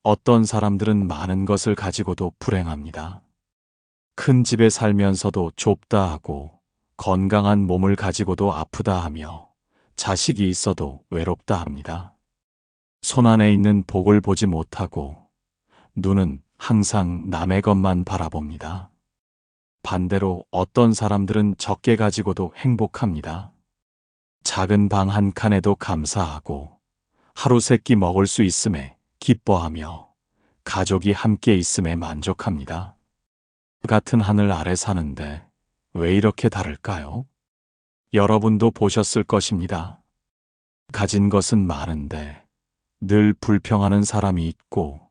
어떤 사람들은 많은 것을 가지고도 불행합니다. 큰 집에 살면서도 좁다 하고, 건강한 몸을 가지고도 아프다 하며, 자식이 있어도 외롭다 합니다. 손안에 있는 복을 보지 못하고, 눈은 항상 남의 것만 바라봅니다. 반대로 어떤 사람들은 적게 가지고도 행복합니다. 작은 방 한 칸에도 감사하고, 하루 세끼 먹을 수 있음에 기뻐하며, 가족이 함께 있음에 만족합니다. 같은 하늘 아래 사는데 왜 이렇게 다를까요? 여러분도 보셨을 것입니다. 가진 것은 많은데 늘 불평하는 사람이 있고,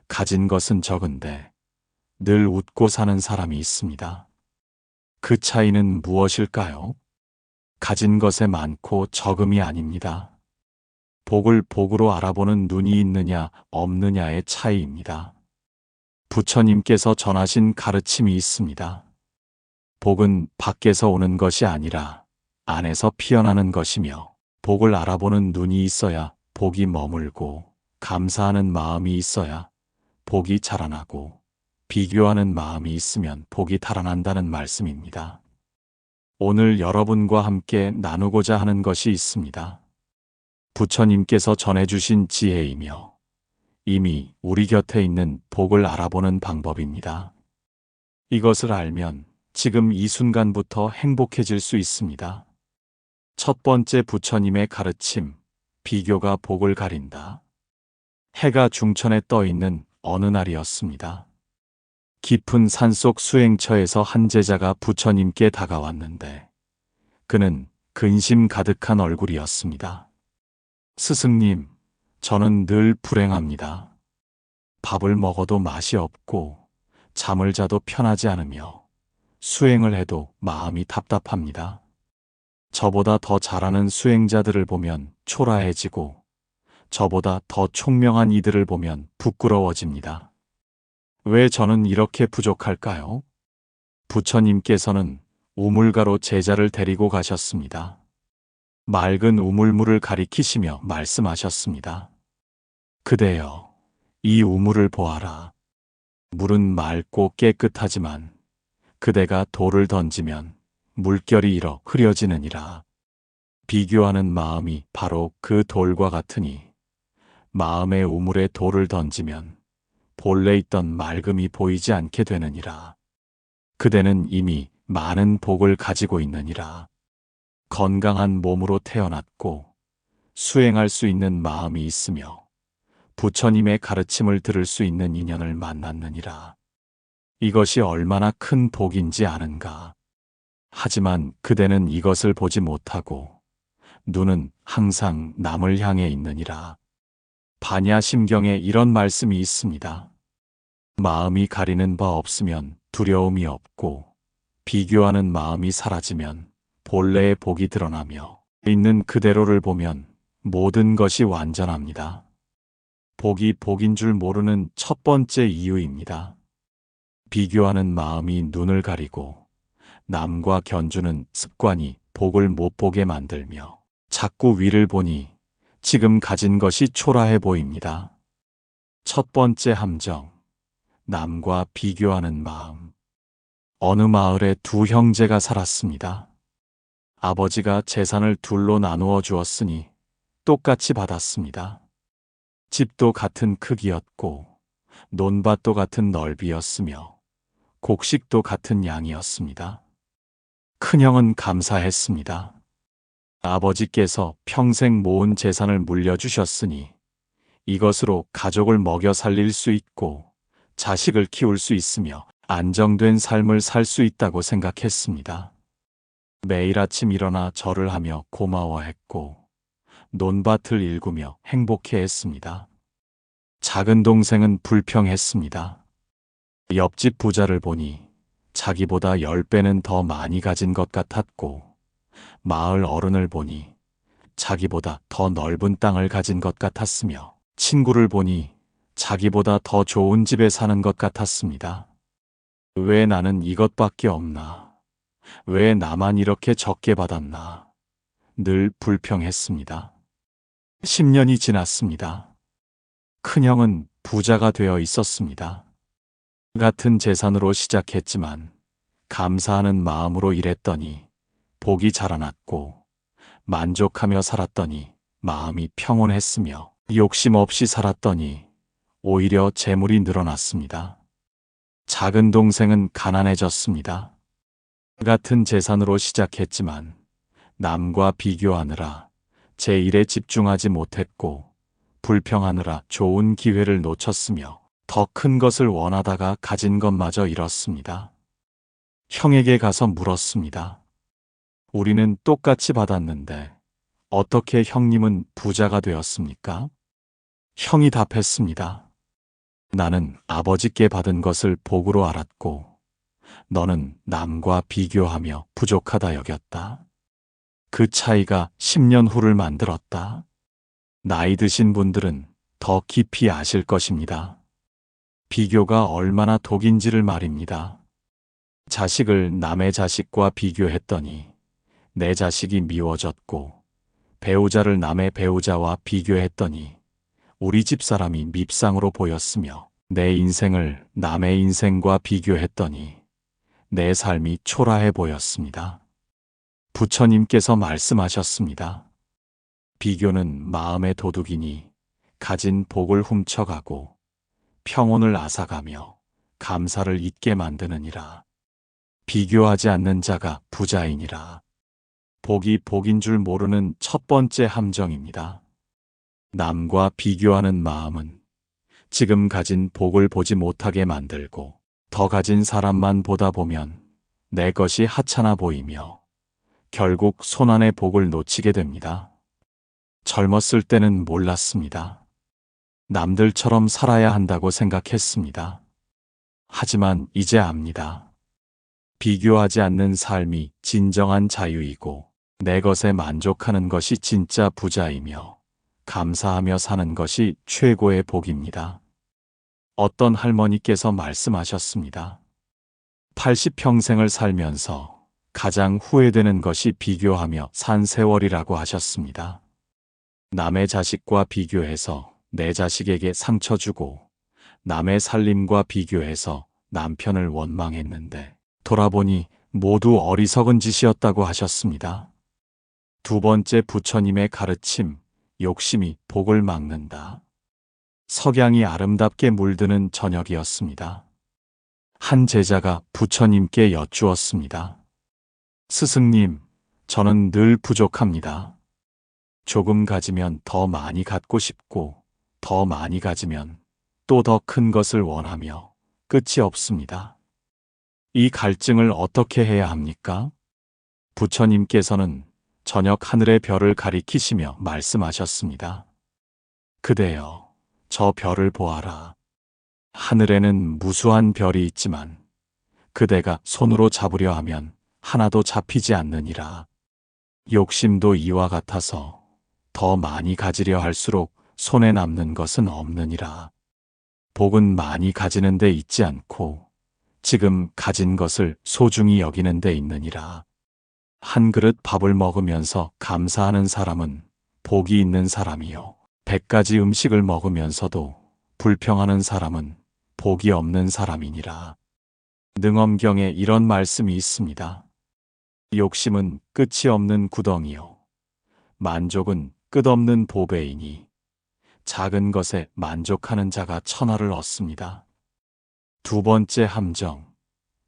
가진 것은 적은데 늘 웃고 사는 사람이 있습니다. 그 차이는 무엇일까요? 가진 것에 많고 적음이 아닙니다. 복을 복으로 알아보는 눈이 있느냐 없느냐의 차이입니다. 부처님께서 전하신 가르침이 있습니다. 복은 밖에서 오는 것이 아니라 안에서 피어나는 것이며, 복을 알아보는 눈이 있어야 복이 머물고, 감사하는 마음이 있어야 복이 자라나고, 비교하는 마음이 있으면 복이 달아난다는 말씀입니다. 오늘 여러분과 함께 나누고자 하는 것이 있습니다. 부처님께서 전해주신 지혜이며 이미 우리 곁에 있는 복을 알아보는 방법입니다. 이것을 알면 지금 이 순간부터 행복해질 수 있습니다. 첫 번째, 부처님의 가르침, 비교가 복을 가린다. 해가 중천에 떠 있는 어느 날이었습니다. 깊은 산속 수행처에서 한 제자가 부처님께 다가왔는데, 그는 근심 가득한 얼굴이었습니다. 스승님, 저는 늘 불행합니다. 밥을 먹어도 맛이 없고, 잠을 자도 편하지 않으며, 수행을 해도 마음이 답답합니다. 저보다 더 잘하는 수행자들을 보면 초라해지고, 저보다 더 총명한 이들을 보면 부끄러워집니다. 왜 저는 이렇게 부족할까요? 부처님께서는 우물가로 제자를 데리고 가셨습니다. 맑은 우물물을 가리키시며 말씀하셨습니다. 그대여, 이 우물을 보아라. 물은 맑고 깨끗하지만 그대가 돌을 던지면 물결이 일어 흐려지느니라. 비교하는 마음이 바로 그 돌과 같으니, 마음의 우물에 돌을 던지면 본래 있던 맑음이 보이지 않게 되느니라. 그대는 이미 많은 복을 가지고 있느니라. 건강한 몸으로 태어났고 수행할 수 있는 마음이 있으며 부처님의 가르침을 들을 수 있는 인연을 만났느니라. 이것이 얼마나 큰 복인지 아는가. 하지만 그대는 이것을 보지 못하고 눈은 항상 남을 향해 있느니라. 반야심경에 이런 말씀이 있습니다. 마음이 가리는 바 없으면 두려움이 없고, 비교하는 마음이 사라지면 본래의 복이 드러나며, 있는 그대로를 보면 모든 것이 완전합니다. 복이 복인 줄 모르는 첫 번째 이유입니다. 비교하는 마음이 눈을 가리고, 남과 견주는 습관이 복을 못 보게 만들며, 자꾸 위를 보니 지금 가진 것이 초라해 보입니다. 첫 번째 함정, 남과 비교하는 마음. 어느 마을에 두 형제가 살았습니다. 아버지가 재산을 둘로 나누어 주었으니 똑같이 받았습니다. 집도 같은 크기였고, 논밭도 같은 넓이였으며, 곡식도 같은 양이었습니다. 큰형은 감사했습니다. 아버지께서 평생 모은 재산을 물려주셨으니 이것으로 가족을 먹여 살릴 수 있고 자식을 키울 수 있으며 안정된 삶을 살 수 있다고 생각했습니다. 매일 아침 일어나 절을 하며 고마워했고 논밭을 일구며 행복해했습니다. 작은 동생은 불평했습니다. 옆집 부자를 보니 자기보다 10배는 더 많이 가진 것 같았고, 마을 어른을 보니 자기보다 더 넓은 땅을 가진 것 같았으며, 친구를 보니 자기보다 더 좋은 집에 사는 것 같았습니다. 왜 나는 이것밖에 없나? 왜 나만 이렇게 적게 받았나? 늘 불평했습니다. 10년이 지났습니다. 큰형은 부자가 되어 있었습니다. 같은 재산으로 시작했지만 감사하는 마음으로 일했더니 복이 자라났고 만족하며 살았더니 마음이 평온했으며 욕심 없이 살았더니 오히려 재물이 늘어났습니다. 작은 동생은 가난해졌습니다. 같은 재산으로 시작했지만 남과 비교하느라 제 일에 집중하지 못했고 불평하느라 좋은 기회를 놓쳤으며 더 큰 것을 원하다가 가진 것마저 잃었습니다. 형에게 가서 물었습니다. 우리는 똑같이 받았는데 어떻게 형님은 부자가 되었습니까? 형이 답했습니다. 나는 아버지께 받은 것을 복으로 알았고 너는 남과 비교하며 부족하다 여겼다. 그 차이가 10년 후를 만들었다. 나이 드신 분들은 더 깊이 아실 것입니다. 비교가 얼마나 독인지를 말입니다. 자식을 남의 자식과 비교했더니 내 자식이 미워졌고 배우자를 남의 배우자와 비교했더니 우리 집 사람이 밉상으로 보였으며 내 인생을 남의 인생과 비교했더니 내 삶이 초라해 보였습니다. 부처님께서 말씀하셨습니다. 비교는 마음의 도둑이니 가진 복을 훔쳐가고 평온을 앗아가며 감사를 잊게 만드느니라. 비교하지 않는 자가 부자이니라. 복이 복인 줄 모르는 첫 번째 함정입니다. 남과 비교하는 마음은 지금 가진 복을 보지 못하게 만들고 더 가진 사람만 보다 보면 내 것이 하찮아 보이며 결국 손안의 복을 놓치게 됩니다. 젊었을 때는 몰랐습니다. 남들처럼 살아야 한다고 생각했습니다. 하지만 이제 압니다. 비교하지 않는 삶이 진정한 자유이고 내 것에 만족하는 것이 진짜 부자이며 감사하며 사는 것이 최고의 복입니다. 어떤 할머니께서 말씀하셨습니다. 80평생을 살면서 가장 후회되는 것이 비교하며 산 세월이라고 하셨습니다. 남의 자식과 비교해서 내 자식에게 상처 주고 남의 살림과 비교해서 남편을 원망했는데 돌아보니 모두 어리석은 짓이었다고 하셨습니다. 두 번째 부처님의 가르침, 욕심이 복을 막는다. 석양이 아름답게 물드는 저녁이었습니다. 한 제자가 부처님께 여쭈었습니다. 스승님, 저는 늘 부족합니다. 조금 가지면 더 많이 갖고 싶고 더 많이 가지면 또 더 큰 것을 원하며 끝이 없습니다. 이 갈증을 어떻게 해야 합니까? 부처님께서는 저녁 하늘의 별을 가리키시며 말씀하셨습니다. 그대여, 저 별을 보아라. 하늘에는 무수한 별이 있지만 그대가 손으로 잡으려 하면 하나도 잡히지 않느니라. 욕심도 이와 같아서 더 많이 가지려 할수록 손에 남는 것은 없느니라. 복은 많이 가지는 데 있지 않고 지금 가진 것을 소중히 여기는 데 있느니라. 한 그릇 밥을 먹으면서 감사하는 사람은 복이 있는 사람이요. 100가지 음식을 먹으면서도 불평하는 사람은 복이 없는 사람이니라. 능엄경에 이런 말씀이 있습니다. 욕심은 끝이 없는 구덩이요. 만족은 끝없는 보배이니 작은 것에 만족하는 자가 천하를 얻습니다. 두 번째 함정,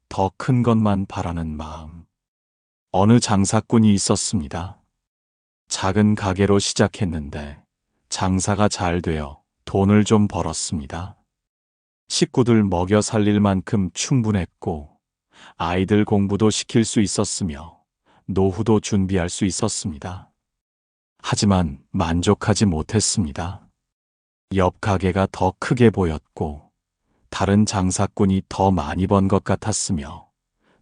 더 큰 것만 바라는 마음. 어느 장사꾼이 있었습니다. 작은 가게로 시작했는데 장사가 잘 되어 돈을 좀 벌었습니다. 식구들 먹여 살릴 만큼 충분했고 아이들 공부도 시킬 수 있었으며 노후도 준비할 수 있었습니다. 하지만 만족하지 못했습니다. 옆 가게가 더 크게 보였고 다른 장사꾼이 더 많이 번 것 같았으며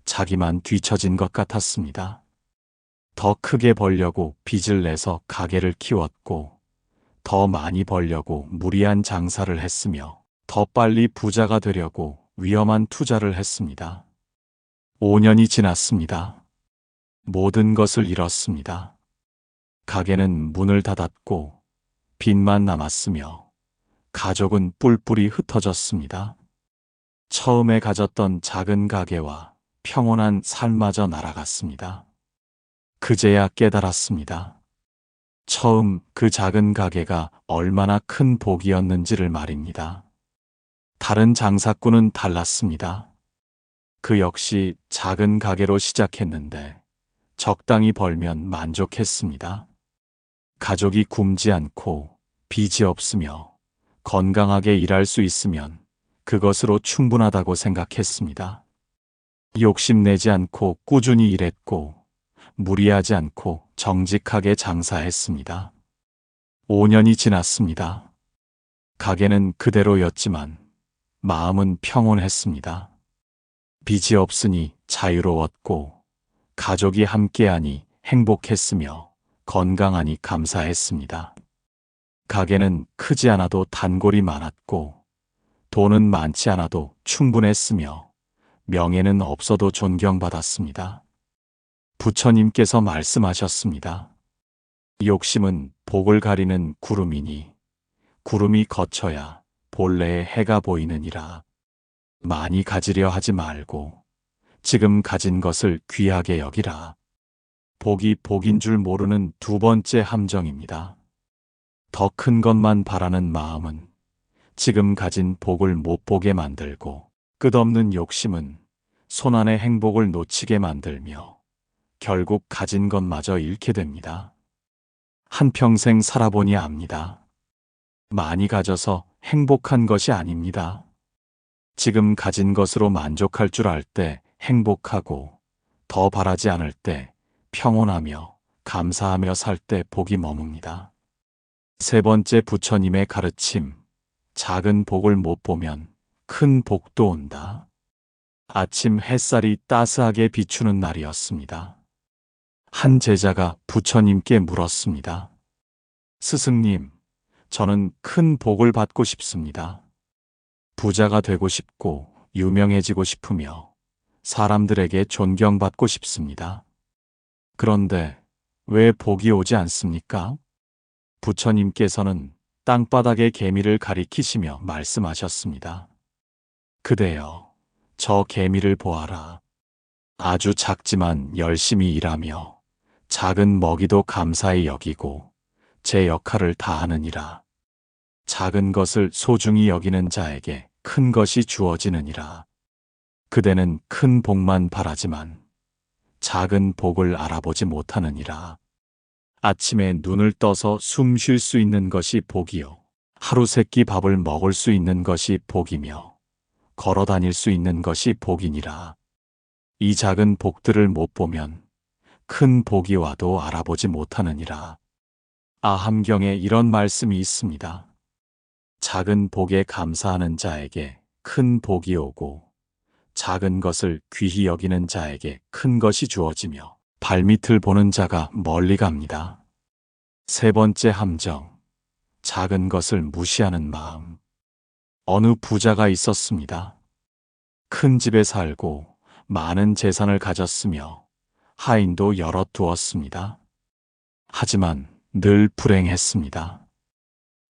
자기만 뒤처진 것 같았습니다. 더 크게 벌려고 빚을 내서 가게를 키웠고 더 많이 벌려고 무리한 장사를 했으며 더 빨리 부자가 되려고 위험한 투자를 했습니다. 5년이 지났습니다. 모든 것을 잃었습니다. 가게는 문을 닫았고 빚만 남았으며 가족은 뿔뿔이 흩어졌습니다. 처음에 가졌던 작은 가게와 평온한 삶마저 날아갔습니다. 그제야 깨달았습니다. 처음 그 작은 가게가 얼마나 큰 복이었는지를 말입니다. 다른 장사꾼은 달랐습니다. 그 역시 작은 가게로 시작했는데 적당히 벌면 만족했습니다. 가족이 굶지 않고 빚이 없으며 건강하게 일할 수 있으면 그것으로 충분하다고 생각했습니다. 욕심내지 않고 꾸준히 일했고 무리하지 않고 정직하게 장사했습니다. 5년이 지났습니다. 가게는 그대로였지만 마음은 평온했습니다. 빚이 없으니 자유로웠고 가족이 함께하니 행복했으며 건강하니 감사했습니다. 가게는 크지 않아도 단골이 많았고 돈은 많지 않아도 충분했으며 명예는 없어도 존경받았습니다. 부처님께서 말씀하셨습니다. 욕심은 복을 가리는 구름이니 구름이 걷혀야 본래의 해가 보이느니라. 많이 가지려 하지 말고 지금 가진 것을 귀하게 여기라. 복이 복인 줄 모르는 두 번째 함정입니다. 더 큰 것만 바라는 마음은 지금 가진 복을 못 보게 만들고 끝없는 욕심은 손안의 행복을 놓치게 만들며 결국 가진 것마저 잃게 됩니다. 한평생 살아보니 압니다. 많이 가져서 행복한 것이 아닙니다. 지금 가진 것으로 만족할 줄 알 때 행복하고 더 바라지 않을 때 평온하며 감사하며 살 때 복이 머뭅니다. 세 번째 부처님의 가르침. 작은 복을 못 보면 큰 복도 온다. 아침 햇살이 따스하게 비추는 날이었습니다. 한 제자가 부처님께 물었습니다. 스승님, 저는 큰 복을 받고 싶습니다. 부자가 되고 싶고 유명해지고 싶으며 사람들에게 존경받고 싶습니다. 그런데 왜 복이 오지 않습니까? 부처님께서는 땅바닥의 개미를 가리키시며 말씀하셨습니다. 그대여, 저 개미를 보아라. 아주 작지만 열심히 일하며 작은 먹이도 감사히 여기고 제 역할을 다하느니라. 작은 것을 소중히 여기는 자에게 큰 것이 주어지느니라. 그대는 큰 복만 바라지만 작은 복을 알아보지 못하느니라. 아침에 눈을 떠서 숨 쉴 수 있는 것이 복이요. 하루 세끼 밥을 먹을 수 있는 것이 복이며 걸어 다닐 수 있는 것이 복이니라. 이 작은 복들을 못 보면 큰 복이 와도 알아보지 못하느니라. 아함경에 이런 말씀이 있습니다. 작은 복에 감사하는 자에게 큰 복이 오고 작은 것을 귀히 여기는 자에게 큰 것이 주어지며 발밑을 보는 자가 멀리 갑니다. 세 번째 함정. 작은 것을 무시하는 마음. 어느 부자가 있었습니다. 큰 집에 살고 많은 재산을 가졌으며 하인도 여럿 두었습니다. 하지만 늘 불행했습니다.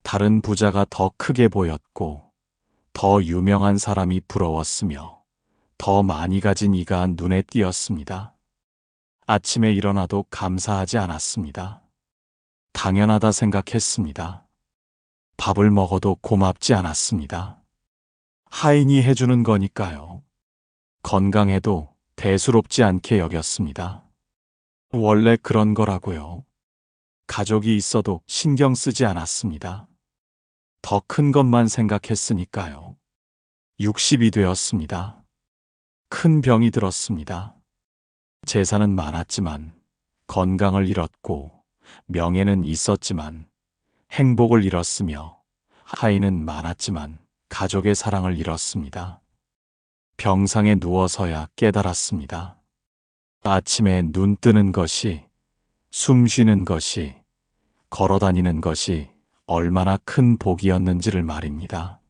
다른 부자가 더 크게 보였고 더 유명한 사람이 부러웠으며 더 많이 가진 이가 눈에 띄었습니다. 아침에 일어나도 감사하지 않았습니다. 당연하다 생각했습니다. 밥을 먹어도 고맙지 않았습니다. 하인이 해주는 거니까요. 건강해도 대수롭지 않게 여겼습니다. 원래 그런 거라고요. 가족이 있어도 신경 쓰지 않았습니다. 더 큰 것만 생각했으니까요. 60이 되었습니다. 큰 병이 들었습니다. 재산은 많았지만 건강을 잃었고 명예는 있었지만 행복을 잃었으며 하인은 많았지만 가족의 사랑을 잃었습니다. 병상에 누워서야 깨달았습니다. 아침에 눈 뜨는 것이, 숨 쉬는 것이, 걸어 다니는 것이 얼마나 큰 복이었는지를 말입니다.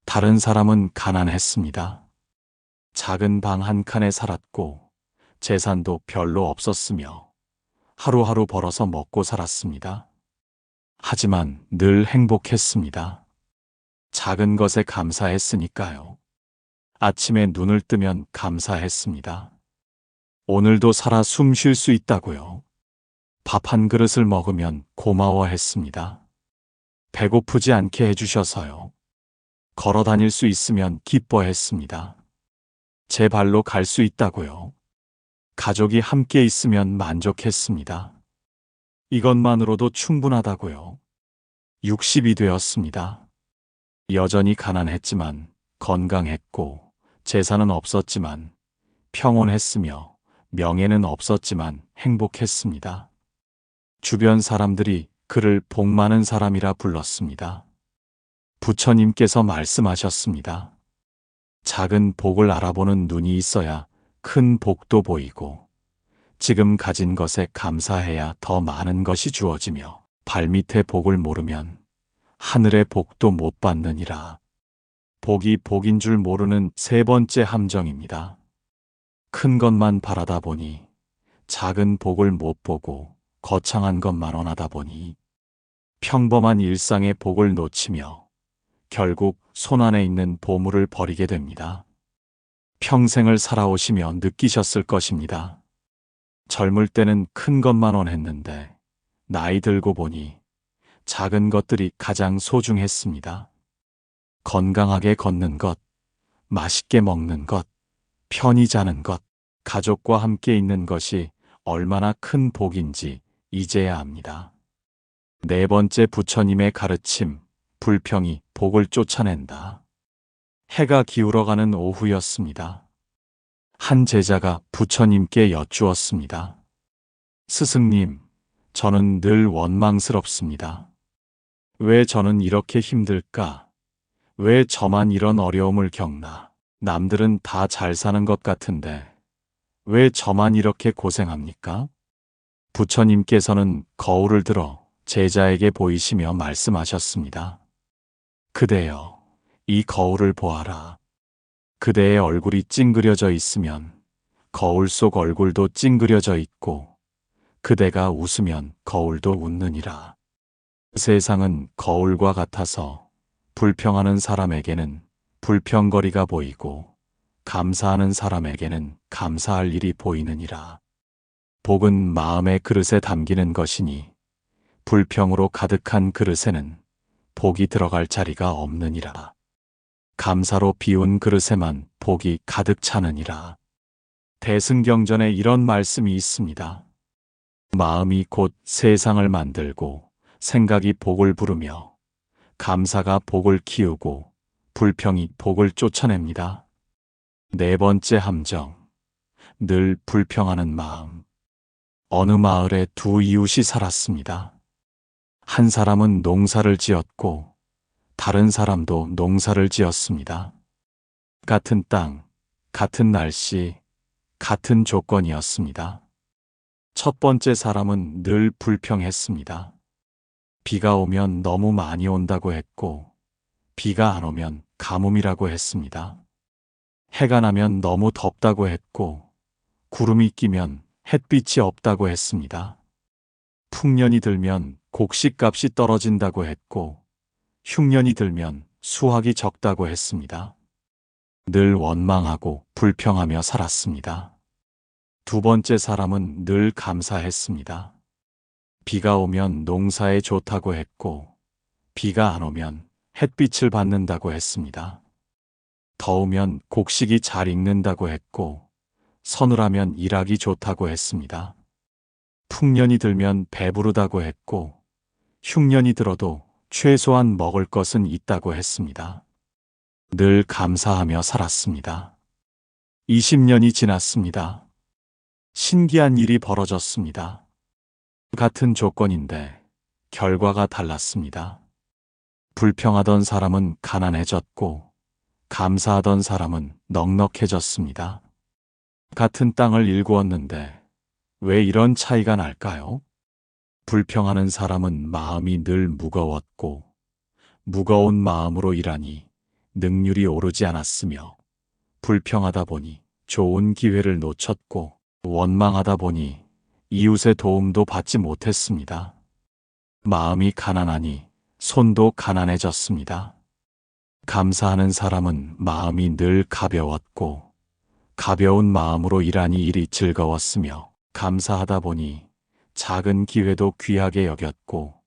다른 사람은 가난했습니다. 작은 방 한 칸에 살았고 재산도 별로 없었으며 하루하루 벌어서 먹고 살았습니다. 하지만 늘 행복했습니다. 작은 것에 감사했으니까요. 아침에 눈을 뜨면 감사했습니다. 오늘도 살아 숨 쉴 수 있다고요. 밥 한 그릇을 먹으면 고마워했습니다. 배고프지 않게 해주셔서요. 걸어 다닐 수 있으면 기뻐했습니다. 제 발로 갈 수 있다고요. 가족이 함께 있으면 만족했습니다. 이것만으로도 충분하다고요. 60이 되었습니다. 여전히 가난했지만 건강했고 재산은 없었지만 평온했으며 명예는 없었지만 행복했습니다. 주변 사람들이 그를 복 많은 사람이라 불렀습니다. 부처님께서 말씀하셨습니다. 작은 복을 알아보는 눈이 있어야 큰 복도 보이고 지금 가진 것에 감사해야 더 많은 것이 주어지며 발밑의 복을 모르면 하늘의 복도 못 받느니라. 복이 복인 줄 모르는 세 번째 함정입니다. 큰 것만 바라다 보니 작은 복을 못 보고 거창한 것만 원하다 보니 평범한 일상의 복을 놓치며 결국 손안에 있는 보물을 버리게 됩니다. 평생을 살아오시며 느끼셨을 것입니다. 젊을 때는 큰 것만 원했는데 나이 들고 보니 작은 것들이 가장 소중했습니다. 건강하게 걷는 것, 맛있게 먹는 것, 편히 자는 것, 가족과 함께 있는 것이 얼마나 큰 복인지 이제야 압니다. 네 번째 부처님의 가르침, 불평이 복을 쫓아낸다. 해가 기울어가는 오후였습니다. 한 제자가 부처님께 여쭈었습니다. 스승님, 저는 늘 원망스럽습니다. 왜 저는 이렇게 힘들까? 왜 저만 이런 어려움을 겪나? 남들은 다 잘 사는 것 같은데 왜 저만 이렇게 고생합니까? 부처님께서는 거울을 들어 제자에게 보이시며 말씀하셨습니다. 그대여, 이 거울을 보아라. 그대의 얼굴이 찡그려져 있으면 거울 속 얼굴도 찡그려져 있고 그대가 웃으면 거울도 웃느니라. 세상은 거울과 같아서 불평하는 사람에게는 불평거리가 보이고 감사하는 사람에게는 감사할 일이 보이느니라. 복은 마음의 그릇에 담기는 것이니 불평으로 가득한 그릇에는 복이 들어갈 자리가 없느니라. 감사로 비운 그릇에만 복이 가득 차느니라. 대승경전에 이런 말씀이 있습니다. 마음이 곧 세상을 만들고 생각이 복을 부르며 감사가 복을 키우고 불평이 복을 쫓아냅니다. 네 번째 함정, 늘 불평하는 마음. 어느 마을에 두 이웃이 살았습니다. 한 사람은 농사를 지었고 다른 사람도 농사를 지었습니다. 같은 땅, 같은 날씨, 같은 조건이었습니다. 첫 번째 사람은 늘 불평했습니다. 비가 오면 너무 많이 온다고 했고 비가 안 오면 가뭄이라고 했습니다. 해가 나면 너무 덥다고 했고 구름이 끼면 햇빛이 없다고 했습니다. 풍년이 들면 곡식값이 떨어진다고 했고 흉년이 들면 수확이 적다고 했습니다. 늘 원망하고 불평하며 살았습니다. 두 번째 사람은 늘 감사했습니다. 비가 오면 농사에 좋다고 했고 비가 안 오면 햇빛을 받는다고 했습니다. 더우면 곡식이 잘 익는다고 했고 서늘하면 일하기 좋다고 했습니다. 풍년이 들면 배부르다고 했고 흉년이 들어도 최소한 먹을 것은 있다고 했습니다. 늘 감사하며 살았습니다. 20년이 지났습니다. 신기한 일이 벌어졌습니다. 같은 조건인데 결과가 달랐습니다. 불평하던 사람은 가난해졌고 감사하던 사람은 넉넉해졌습니다. 같은 땅을 일구었는데 왜 이런 차이가 날까요? 불평하는 사람은 마음이 늘 무거웠고 무거운 마음으로 일하니 능률이 오르지 않았으며 불평하다 보니 좋은 기회를 놓쳤고 원망하다 보니 이웃의 도움도 받지 못했습니다. 마음이 가난하니 손도 가난해졌습니다. 감사하는 사람은 마음이 늘 가벼웠고, 가벼운 마음으로 일하니 일이 즐거웠으며, 감사하다 보니 작은 기회도 귀하게 여겼고,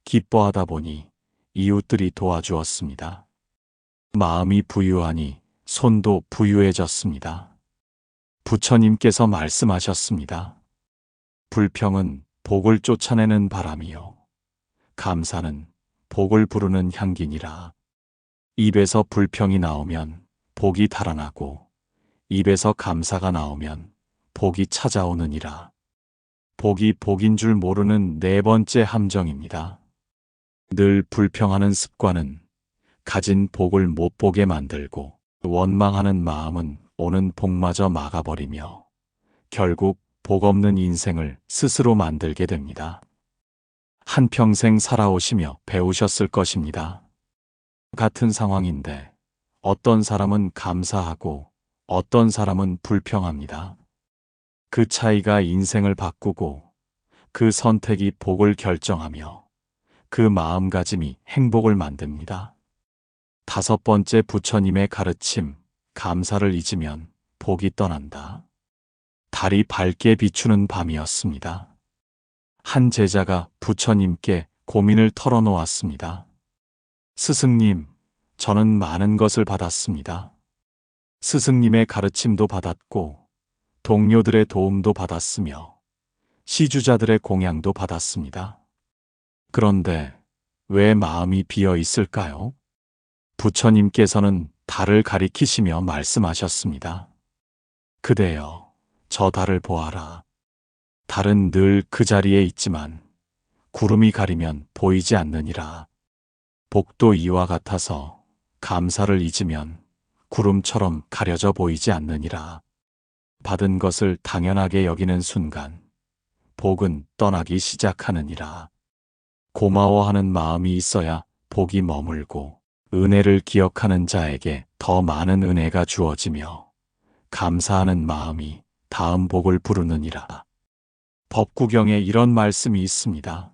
기뻐하다 보니 이웃들이 도와주었습니다. 마음이 부유하니 손도 부유해졌습니다. 부처님께서 말씀하셨습니다. 불평은 복을 쫓아내는 바람이요, 감사는 복을 부르는 향기니라. 입에서 불평이 나오면 복이 달아나고, 입에서 감사가 나오면 복이 찾아오느니라. 복이 복인 줄 모르는 네 번째 함정입니다. 늘 불평하는 습관은 가진 복을 못 보게 만들고, 원망하는 마음은 오는 복마저 막아버리며 결국 복 없는 인생을 스스로 만들게 됩니다. 한평생 살아오시며 배우셨을 것입니다. 같은 상황인데 어떤 사람은 감사하고 어떤 사람은 불평합니다. 그 차이가 인생을 바꾸고, 그 선택이 복을 결정하며 그 마음가짐이 행복을 만듭니다. 다섯 번째 부처님의 가르침, 감사를 잊으면 복이 떠난다. 달이 밝게 비추는 밤이었습니다. 한 제자가 부처님께 고민을 털어놓았습니다. 스승님, 저는 많은 것을 받았습니다. 스승님의 가르침도 받았고, 동료들의 도움도 받았으며, 시주자들의 공양도 받았습니다. 그런데 왜 마음이 비어 있을까요? 부처님께서는 달을 가리키시며 말씀하셨습니다. 그대여, 저 달을 보아라. 달은 늘 그 자리에 있지만 구름이 가리면 보이지 않느니라. 복도 이와 같아서 감사를 잊으면 구름처럼 가려져 보이지 않느니라. 받은 것을 당연하게 여기는 순간 복은 떠나기 시작하느니라. 고마워하는 마음이 있어야 복이 머물고, 은혜를 기억하는 자에게 더 많은 은혜가 주어지며, 감사하는 마음이 다음 복을 부르느니라. 법구경에 이런 말씀이 있습니다.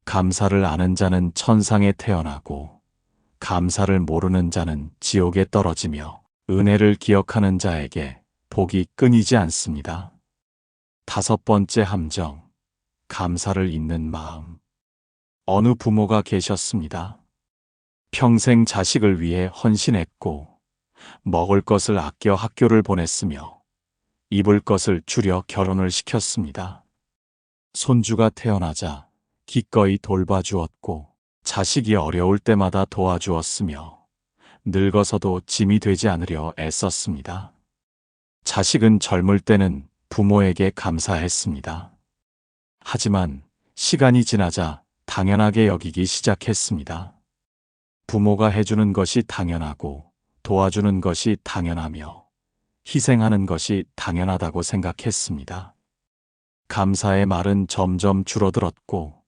감사를 아는 자는 천상에 태어나고, 감사를 모르는 자는 지옥에 떨어지며, 은혜를 기억하는 자에게 복이 끊이지 않습니다. 다섯 번째 함정, 감사를 잊는 마음. 어느 부모가 계셨습니다. 평생 자식을 위해 헌신했고, 먹을 것을 아껴 학교를 보냈으며, 입을 것을 줄여 결혼을 시켰습니다. 손주가 태어나자 기꺼이 돌봐주었고, 자식이 어려울 때마다 도와주었으며, 늙어서도 짐이 되지 않으려 애썼습니다. 자식은 젊을 때는 부모에게 감사했습니다. 하지만 시간이 지나자 당연하게 여기기 시작했습니다. 부모가 해주는 것이 당연하고, 도와주는 것이 당연하며, 희생하는 것이 당연하다고 생각했습니다. 감사의 말은 점점 줄어들었고,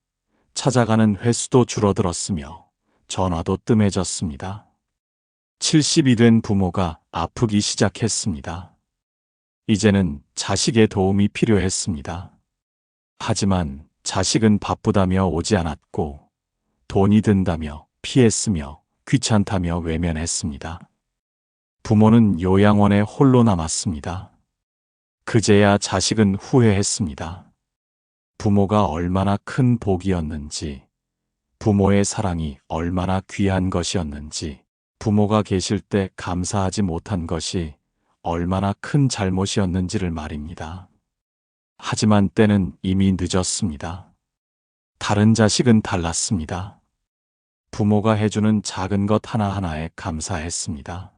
찾아가는 횟수도 줄어들었으며, 전화도 뜸해졌습니다. 70이 된 부모가 아프기 시작했습니다. 이제는 자식의 도움이 필요했습니다. 하지만 자식은 바쁘다며 오지 않았고, 돈이 든다며 피했으며, 귀찮다며 외면했습니다. 부모는 요양원에 홀로 남았습니다. 그제야 자식은 후회했습니다. 부모가 얼마나 큰 복이었는지, 부모의 사랑이 얼마나 귀한 것이었는지, 부모가 계실 때 감사하지 못한 것이 얼마나 큰 잘못이었는지를 말입니다. 하지만 때는 이미 늦었습니다. 다른 자식은 달랐습니다. 부모가 해주는 작은 것 하나하나에 감사했습니다.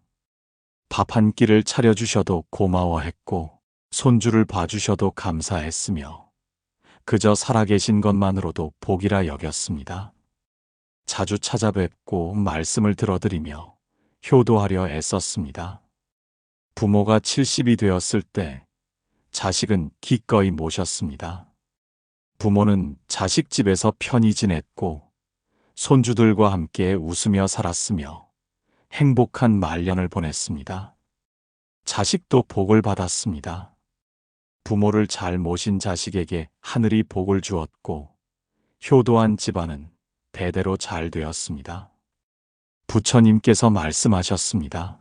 밥 한 끼를 차려주셔도 고마워했고, 손주를 봐주셔도 감사했으며, 그저 살아계신 것만으로도 복이라 여겼습니다. 자주 찾아뵙고 말씀을 들어드리며 효도하려 애썼습니다. 부모가 70이 되었을 때 자식은 기꺼이 모셨습니다. 부모는 자식 집에서 편히 지냈고, 손주들과 함께 웃으며 살았으며, 행복한 말년을 보냈습니다. 자식도 복을 받았습니다. 부모를 잘 모신 자식에게 하늘이 복을 주었고, 효도한 집안은 대대로 잘 되었습니다. 부처님께서 말씀하셨습니다.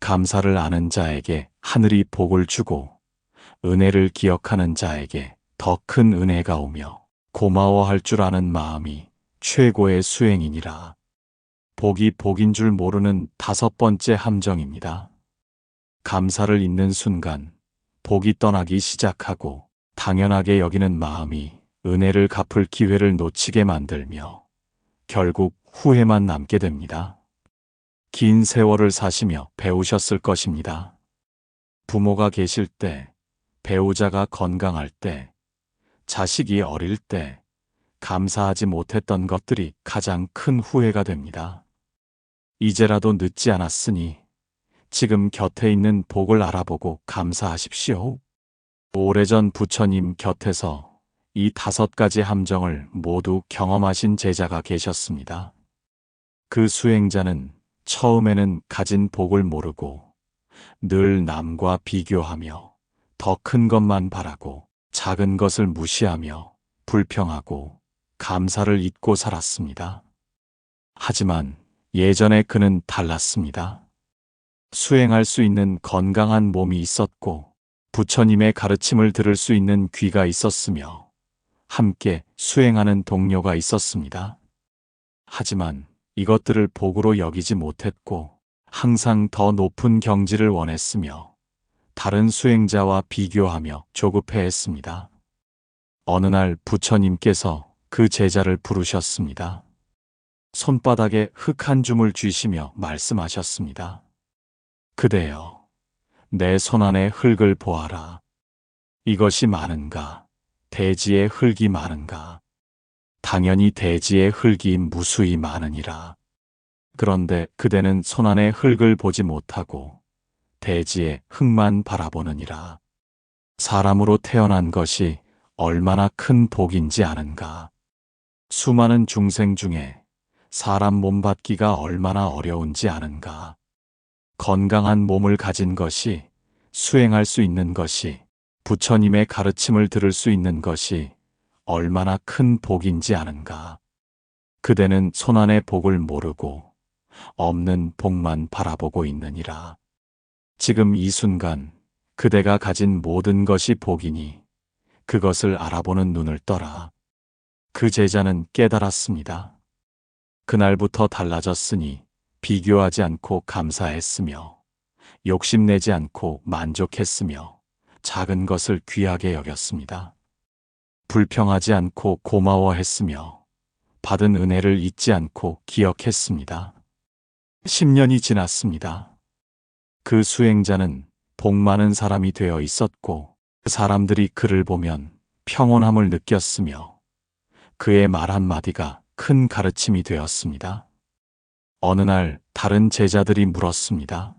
감사를 아는 자에게 하늘이 복을 주고 은혜를 기억하는 자에게 더 큰 은혜가 오며 고마워할 줄 아는 마음이 최고의 수행이니라. 복이 복인 줄 모르는 5번째 함정입니다. 감사를 잊는 순간 복이 떠나기 시작하고 당연하게 여기는 마음이 은혜를 갚을 기회를 놓치게 만들며 결국 후회만 남게 됩니다. 긴 세월을 사시며 배우셨을 것입니다. 부모가 계실 때, 배우자가 건강할 때, 자식이 어릴 때 감사하지 못했던 것들이 가장 큰 후회가 됩니다. 이제라도 늦지 않았으니 지금 곁에 있는 복을 알아보고 감사하십시오. 오래전 부처님 곁에서 이 5가지 함정을 모두 경험하신 제자가 계셨습니다. 그 수행자는 처음에는 가진 복을 모르고 늘 남과 비교하며 더 큰 것만 바라고 작은 것을 무시하며 불평하고 감사를 잊고 살았습니다. 하지만 예전에 그는 달랐습니다. 수행할 수 있는 건강한 몸이 있었고 부처님의 가르침을 들을 수 있는 귀가 있었으며 함께 수행하는 동료가 있었습니다. 하지만 이것들을 복으로 여기지 못했고 항상 더 높은 경지를 원했으며 다른 수행자와 비교하며 조급해했습니다. 어느 날 부처님께서 그 제자를 부르셨습니다. 손바닥에 흙 한 줌을 쥐시며 말씀하셨습니다. 그대여, 내 손안의 흙을 보아라. 이것이 많은가? 대지의 흙이 많은가? 당연히 대지의 흙이 무수히 많으니라. 그런데 그대는 손안의 흙을 보지 못하고 대지의 흙만 바라보느니라. 사람으로 태어난 것이 얼마나 큰 복인지 아는가? 수많은 중생 중에 사람 몸 받기가 얼마나 어려운지 아는가? 건강한 몸을 가진 것이, 수행할 수 있는 것이, 부처님의 가르침을 들을 수 있는 것이 얼마나 큰 복인지 아는가? 그대는 손안의 복을 모르고 없는 복만 바라보고 있느니라. 지금 이 순간 그대가 가진 모든 것이 복이니 그것을 알아보는 눈을 떠라. 그 제자는 깨달았습니다. 그날부터 달라졌으니 비교하지 않고 감사했으며 욕심내지 않고 만족했으며 작은 것을 귀하게 여겼습니다. 불평하지 않고 고마워했으며 받은 은혜를 잊지 않고 기억했습니다. 10년이 지났습니다. 그 수행자는 복 많은 사람이 되어 있었고 사람들이 그를 보면 평온함을 느꼈으며 그의 말 한마디가 큰 가르침이 되었습니다. 어느 날 다른 제자들이 물었습니다.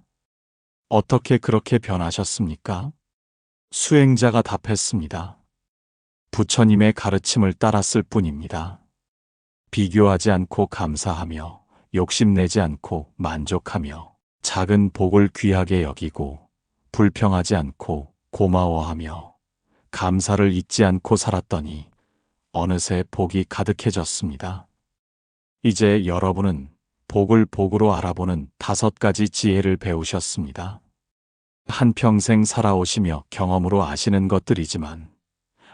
어떻게 그렇게 변하셨습니까? 수행자가 답했습니다. 부처님의 가르침을 따랐을 뿐입니다. 비교하지 않고 감사하며 욕심내지 않고 만족하며 작은 복을 귀하게 여기고 불평하지 않고 고마워하며 감사를 잊지 않고 살았더니 어느새 복이 가득해졌습니다. 이제 여러분은 복을 복으로 알아보는 5가지 지혜를 배우셨습니다. 한평생 살아오시며 경험으로 아시는 것들이지만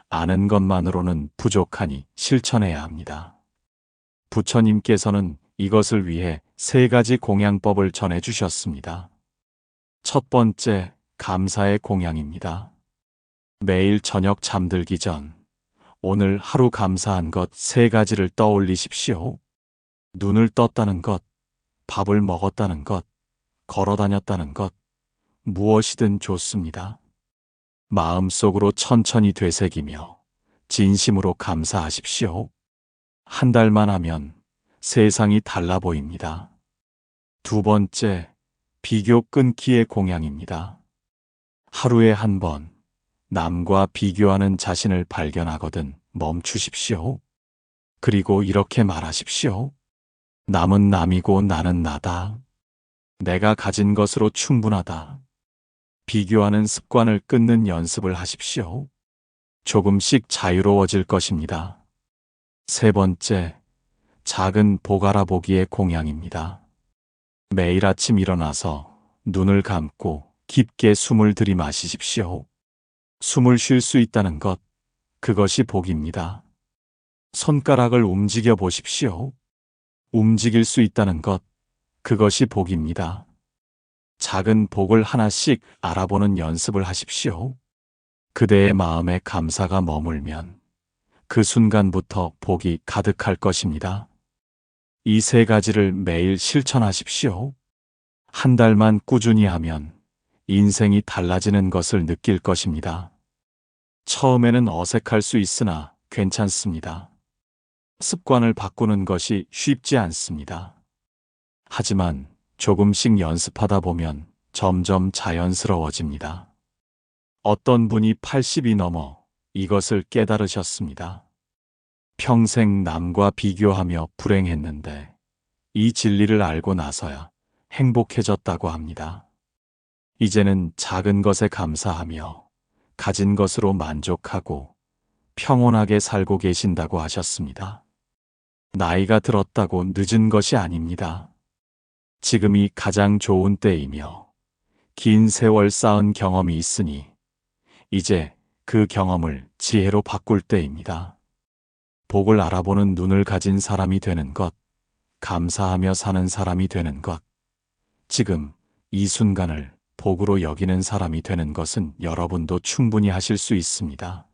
아는 것만으로는 부족하니 실천해야 합니다. 부처님께서는 이것을 위해 3가지 공양법을 전해주셨습니다. 첫 번째, 감사의 공양입니다. 매일 저녁 잠들기 전 오늘 하루 감사한 것 3가지를 떠올리십시오. 눈을 떴다는 것, 밥을 먹었다는 것, 걸어 다녔다는 것, 무엇이든 좋습니다. 마음속으로 천천히 되새기며 진심으로 감사하십시오. 한 달만 하면 세상이 달라 보입니다. 두 번째, 비교 끊기의 공양입니다. 하루에 한 번 남과 비교하는 자신을 발견하거든 멈추십시오. 그리고 이렇게 말하십시오. 남은 남이고 나는 나다. 내가 가진 것으로 충분하다. 비교하는 습관을 끊는 연습을 하십시오. 조금씩 자유로워질 것입니다. 세 번째, 작은 복 알아보기의 공양입니다. 매일 아침 일어나서 눈을 감고 깊게 숨을 들이마시십시오. 숨을 쉴 수 있다는 것, 그것이 복입니다. 손가락을 움직여 보십시오. 움직일 수 있다는 것, 그것이 복입니다. 작은 복을 하나씩 알아보는 연습을 하십시오. 그대의 마음에 감사가 머물면 그 순간부터 복이 가득할 것입니다. 이 세 가지를 매일 실천하십시오. 한 달만 꾸준히 하면 인생이 달라지는 것을 느낄 것입니다. 처음에는 어색할 수 있으나 괜찮습니다. 습관을 바꾸는 것이 쉽지 않습니다. 하지만 조금씩 연습하다 보면 점점 자연스러워집니다. 어떤 분이 80이 넘어 이것을 깨달으셨습니다. 평생 남과 비교하며 불행했는데 이 진리를 알고 나서야 행복해졌다고 합니다. 이제는 작은 것에 감사하며 가진 것으로 만족하고 평온하게 살고 계신다고 하셨습니다. 나이가 들었다고 늦은 것이 아닙니다. 지금이 가장 좋은 때이며 긴 세월 쌓은 경험이 있으니 이제 그 경험을 지혜로 바꿀 때입니다. 복을 알아보는 눈을 가진 사람이 되는 것, 감사하며 사는 사람이 되는 것, 지금 이 순간을 복으로 여기는 사람이 되는 것은 여러분도 충분히 하실 수 있습니다.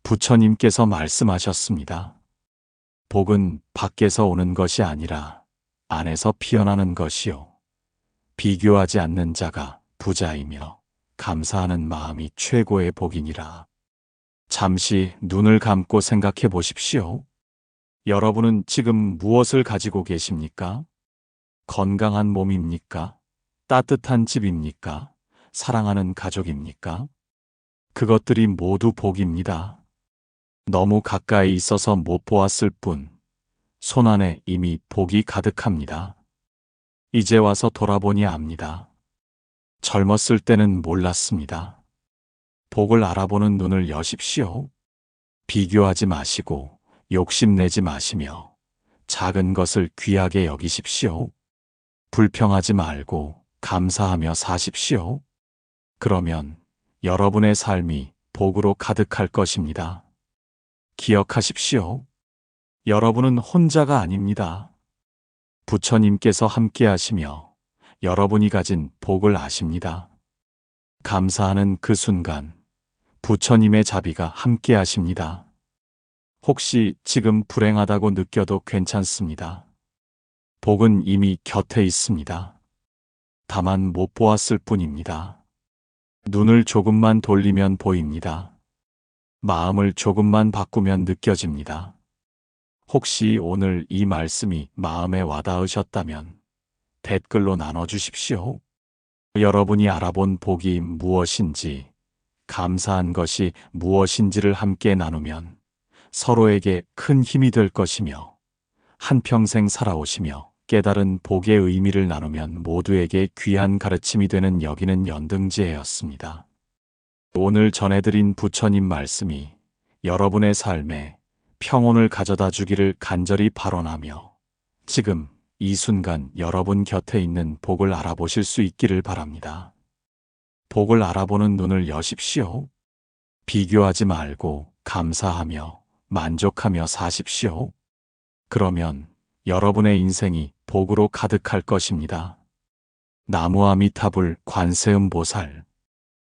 부처님께서 말씀하셨습니다. 복은 밖에서 오는 것이 아니라 안에서 피어나는 것이요. 비교하지 않는 자가 부자이며 감사하는 마음이 최고의 복이니라. 잠시 눈을 감고 생각해 보십시오. 여러분은 지금 무엇을 가지고 계십니까? 건강한 몸입니까? 따뜻한 집입니까? 사랑하는 가족입니까? 그것들이 모두 복입니다. 너무 가까이 있어서 못 보았을 뿐, 손안에 이미 복이 가득합니다. 이제 와서 돌아보니 압니다. 젊었을 때는 몰랐습니다. 복을 알아보는 눈을 여십시오. 비교하지 마시고 욕심내지 마시며 작은 것을 귀하게 여기십시오. 불평하지 말고 감사하며 사십시오. 그러면 여러분의 삶이 복으로 가득할 것입니다. 기억하십시오. 여러분은 혼자가 아닙니다. 부처님께서 함께 하시며 여러분이 가진 복을 아십니다. 감사하는 그 순간 부처님의 자비가 함께 하십니다. 혹시 지금 불행하다고 느껴도 괜찮습니다. 복은 이미 곁에 있습니다. 다만 못 보았을 뿐입니다. 눈을 조금만 돌리면 보입니다. 마음을 조금만 바꾸면 느껴집니다. 혹시 오늘 이 말씀이 마음에 와닿으셨다면 댓글로 나눠주십시오. 여러분이 알아본 복이 무엇인지, 감사한 것이 무엇인지를 함께 나누면 서로에게 큰 힘이 될 것이며 한평생 살아오시며 깨달은 복의 의미를 나누면 모두에게 귀한 가르침이 되는 여기는 연등지혜였습니다. 오늘 전해드린 부처님 말씀이 여러분의 삶에 평온을 가져다 주기를 간절히 발언하며 지금 이 순간 여러분 곁에 있는 복을 알아보실 수 있기를 바랍니다. 복을 알아보는 눈을 여십시오. 비교하지 말고 감사하며 만족하며 사십시오. 그러면 여러분의 인생이 복으로 가득할 것입니다. 나무아미타불 관세음보살